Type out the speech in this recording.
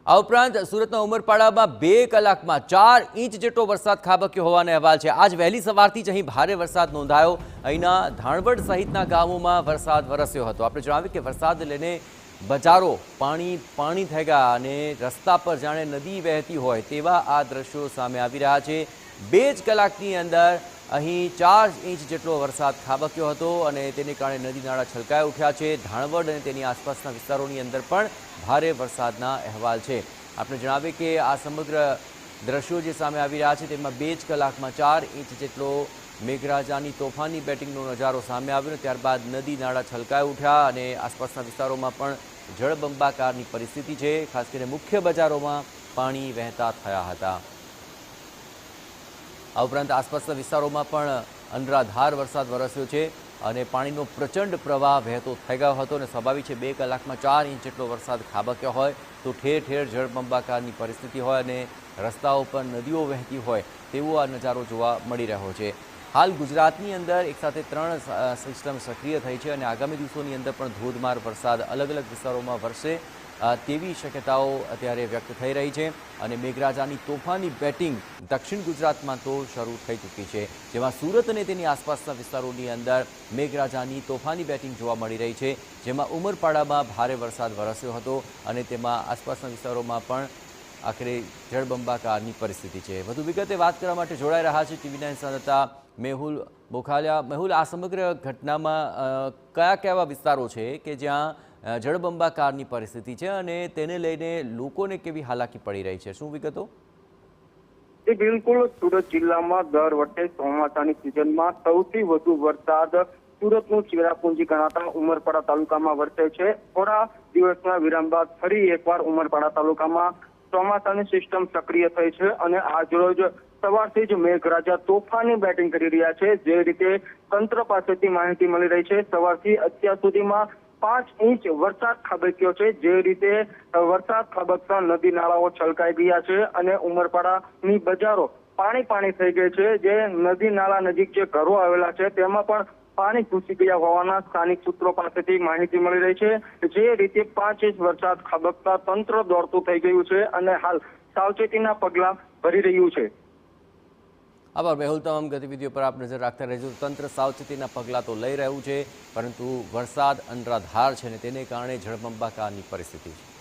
આ ઉપરાંત સુરતના ઉમરપાડામાં 2 કલાકમાં 4 ઇંચ જેટલો વરસાદ ખાબક્યો હોવાનો અહેવાલ છે। આજ વહેલી સવારથી જ અહીં ભારે વરસાદ નોંધાયો। અહીંના ધાણવડ સહિતના ગામોમાં વરસાદ વરસ્યો હતો। આપણે જણાવ્યું કે વરસાદ લઈને બજારો પાણી થઈ ગયા અને રસ્તા પર જાણે નદી વહેતી હોય તેવા આ દ્રશ્યો સામે આવી રહ્યા છે। 2 જ કલાકની અંદર અહીં 4 ઇંચ જેટલો વરસાદ ખાબક્યો હતો અને તેને કારણે નદી નાળા છલકાઈ ઉઠ્યા છે। ધાણવડ અને તેની આસપાસના વિસ્તારોની અંદર પણ ભારે વરસાદના અહેવાલ છે। આપણે જણાવીએ કે આ સમગ્ર દ્રશ્યો જે સામે આવી રહ્યા છે તેમાં 2 જ કલાકમાં 4 ઇંચ જેટલો મેઘરાજાની તોફાની બેટિંગનો નજારો સામે આવ્યો। ત્યારબાદ નદી નાળા છલકાઈ ઉઠ્યા અને આસપાસના વિસ્તારોમાં પણ જળબંબાકારની પરિસ્થિતિ છે। ખાસ કરીને મુખ્ય બજારોમાં પાણી વહેતા થયા હતા। આ ઉપરાંત આસપાસના વિસ્તારોમાં પણ અનરાધાર વરસાદ વરસ્યો છે અને પાણીનો પ્રચંડ પ્રવાહ વહેતો થઈ ગયો હતો અને સ્વાભાવિક છે 2 કલાકમાં 4 ઇંચ જેટલો વરસાદ ખાબક્યો હોય તો ઠેર ઠેર જળબંબાકારની પરિસ્થિતિ હોય અને રસ્તાઓ પર નદીઓ વહેતી હોય તેવો આ નજારો જોવા મળી રહ્યો છે। હાલ ગુજરાતની અંદર એકસાથે 3 સિસ્ટમ સક્રિય થઈ છે અને આગામી દિવસોની અંદર પણ ધોધમાર વરસાદ અલગ અલગ વિસ્તારોમાં વરસે તેવી શક્યતાઓ અત્યારે વ્યક્ત થઈ રહી છે અને મેઘરાજાની તોફાની બેટિંગ દક્ષિણ ગુજરાતમાં તો શરૂ થઈ ચૂકી છે, જેમાં સુરત અને તેની આસપાસના વિસ્તારોની અંદર મેઘરાજાની તોફાની બેટિંગ જોવા મળી રહી છે। જેમાં ઉમરપાડામાં ભારે વરસાદ વરસ્યો હતો અને તેમાં આસપાસના વિસ્તારોમાં પણ આખરે જળબંબાકારની પરિસ્થિતિ છે। વધુ વિગતે વાત કરવા માટે જોડાઈ રહ્યા છે TV9 સંવાદદાતા મેહુલ બોખાલિયા। મેહુલ, આ સમગ્ર ઘટનામાં કયા કયા વિસ્તારો છે કે જ્યાં જળબંબાકારની પરિસ્થિતિ છે અને તેને લઈને લોકોને કેવી હાલાકી પડી રહી છે, શું વિગતો? બિલકુલ, સુરત જિલ્લામાં દર વર્ષે ચોમાસાની સિઝનમાં સૌથી વધુ વરસાદ સુરતનું ચેરાપુંજી ગણાતા ઉમરપાડા તાલુકામાં વરસે છે। થોડા દિવસના વિરામ બાદ ફરી એકવાર ઉમરપાડા તાલુકામાં ચોમાસાની સિસ્ટમ સક્રિય થઈ છે અને આજરોજ સવારથી જ મેઘરાજા તોફાની બેટિંગ કરી રહ્યા છે। જે રીતે તંત્ર પાસેથી માહિતી મળી રહી છે, સવારથી અત્યાર સુધીમાં 5 ઇંચ વરસાદ ખાબક્યો છે। જે રીતે વરસાદ ખાબકતા નદી નાળાઓ છલકાઈ ગયા છે અને ઉમરપાડાની બજારો પાણી થઈ ગઈ છે। જે નદી નાળા નજીક જે ઘરો આવેલા છે તેમાં પણ પાણી ઘૂસી ગયા હોવાના સ્થાનિક સૂત્રો પાસેથી માહિતી મળી રહી છે। જે રીતે 5 ઇંચ વરસાદ ખાબકતા તંત્ર દોડતું થઈ ગયું છે અને હાલ સાવચેતીના પગલાં ભરી રહ્યું છે। આભાર મેહુલ, તમામ ગતિવિધિઓ પર આપ નજર રાખતા રહેજો। તંત્ર સાવચેતીના પગલાં તો લઈ રહ્યું છે, પરંતુ વરસાદ અનરાધાર છે અને તેને કારણે જળબંબાકારની પરિસ્થિતિ છે।